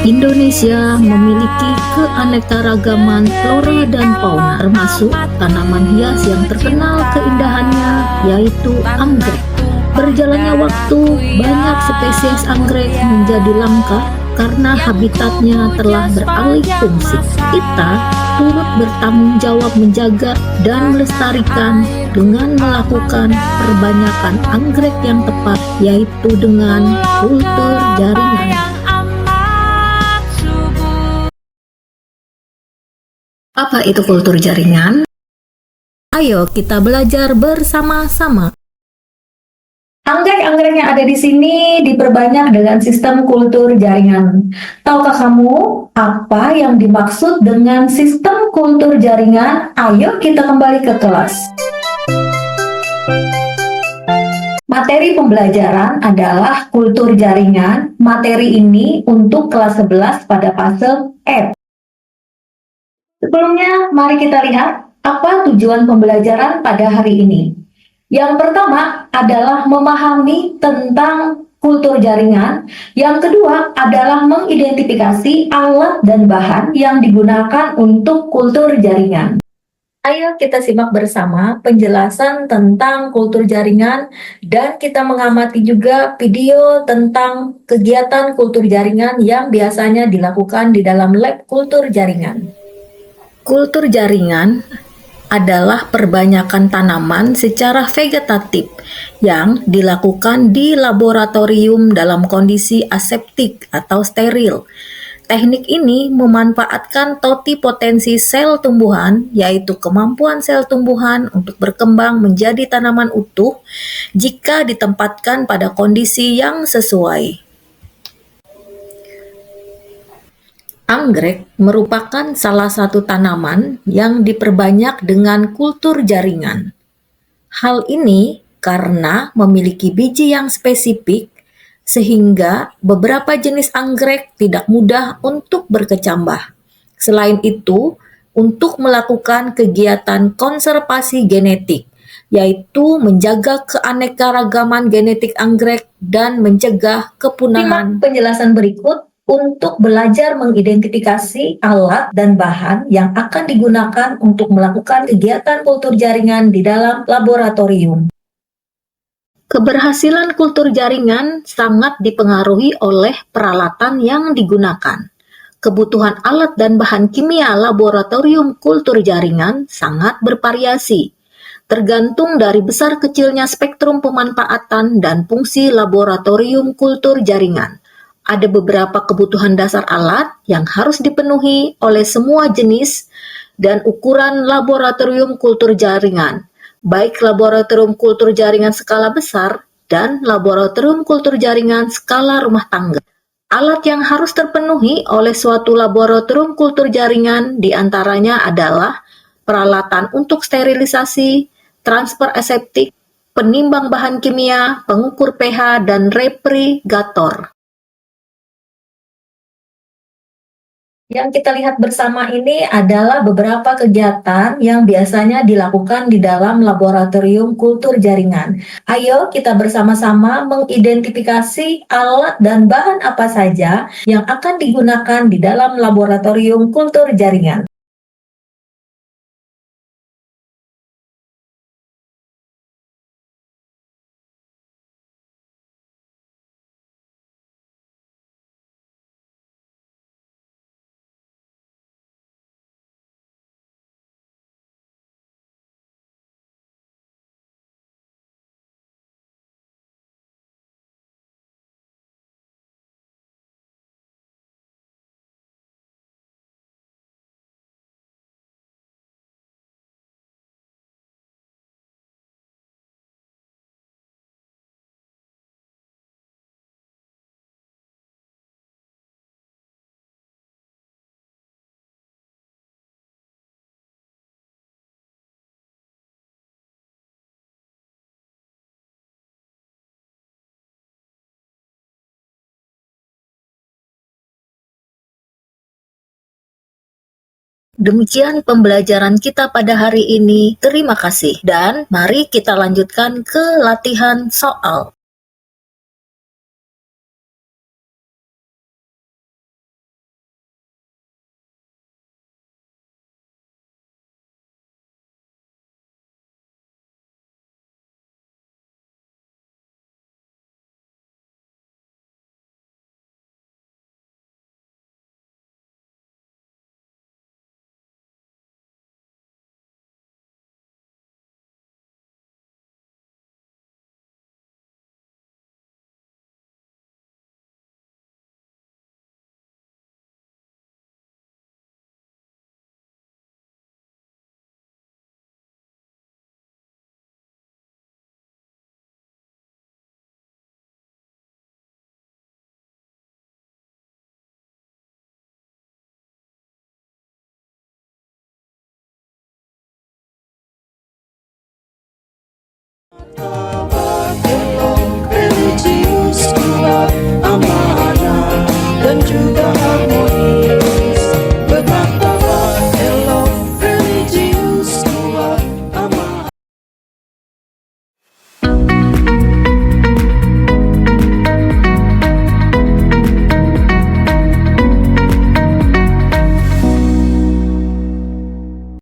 Indonesia memiliki keanekaragaman flora dan fauna, termasuk tanaman hias yang terkenal keindahannya, yaitu anggrek. Berjalannya waktu, banyak spesies anggrek menjadi langka karena habitatnya telah beralih fungsi. Kita turut bertanggung jawab menjaga dan melestarikan dengan melakukan perbanyakan anggrek yang tepat, yaitu dengan kultur jaringan. Apa itu kultur jaringan? Ayo kita belajar bersama-sama. Anggrek-anggrek yang ada di sini diperbanyak dengan sistem kultur jaringan. Tahukah kamu apa yang dimaksud dengan sistem kultur jaringan? Ayo kita kembali ke kelas. Materi pembelajaran adalah kultur jaringan. Materi ini untuk kelas 11 pada fase F. Sebelumnya, mari kita lihat apa tujuan pembelajaran pada hari ini. Yang pertama adalah memahami tentang kultur jaringan. Yang kedua adalah mengidentifikasi alat dan bahan yang digunakan untuk kultur jaringan. Ayo kita simak bersama penjelasan tentang kultur jaringan dan kita mengamati juga video tentang kegiatan kultur jaringan yang biasanya dilakukan di dalam lab kultur jaringan. Kultur jaringan adalah perbanyakan tanaman secara vegetatif yang dilakukan di laboratorium dalam kondisi aseptik atau steril. Teknik ini memanfaatkan totipotensi sel tumbuhan, yaitu kemampuan sel tumbuhan untuk berkembang menjadi tanaman utuh jika ditempatkan pada kondisi yang sesuai. Anggrek merupakan salah satu tanaman yang diperbanyak dengan kultur jaringan. Hal ini karena memiliki biji yang spesifik, sehingga beberapa jenis anggrek tidak mudah untuk berkecambah. Selain itu, untuk melakukan kegiatan konservasi genetik, yaitu menjaga keanekaragaman genetik anggrek dan mencegah kepunahan. Simak penjelasan berikut untuk belajar mengidentifikasi alat dan bahan yang akan digunakan untuk melakukan kegiatan kultur jaringan di dalam laboratorium. Keberhasilan kultur jaringan sangat dipengaruhi oleh peralatan yang digunakan. Kebutuhan alat dan bahan kimia laboratorium kultur jaringan sangat bervariasi, tergantung dari besar kecilnya spektrum pemanfaatan dan fungsi laboratorium kultur jaringan. Ada beberapa kebutuhan dasar alat yang harus dipenuhi oleh semua jenis dan ukuran laboratorium kultur jaringan, baik laboratorium kultur jaringan skala besar dan laboratorium kultur jaringan skala rumah tangga. Alat yang harus terpenuhi oleh suatu laboratorium kultur jaringan diantaranya adalah peralatan untuk sterilisasi, transfer aseptik, penimbang bahan kimia, pengukur pH, dan refrigerator. Yang kita lihat bersama ini adalah beberapa kegiatan yang biasanya dilakukan di dalam laboratorium kultur jaringan. Ayo kita bersama-sama mengidentifikasi alat dan bahan apa saja yang akan digunakan di dalam laboratorium kultur jaringan. Demikian pembelajaran kita pada hari ini. Terima kasih dan mari kita lanjutkan ke latihan soal.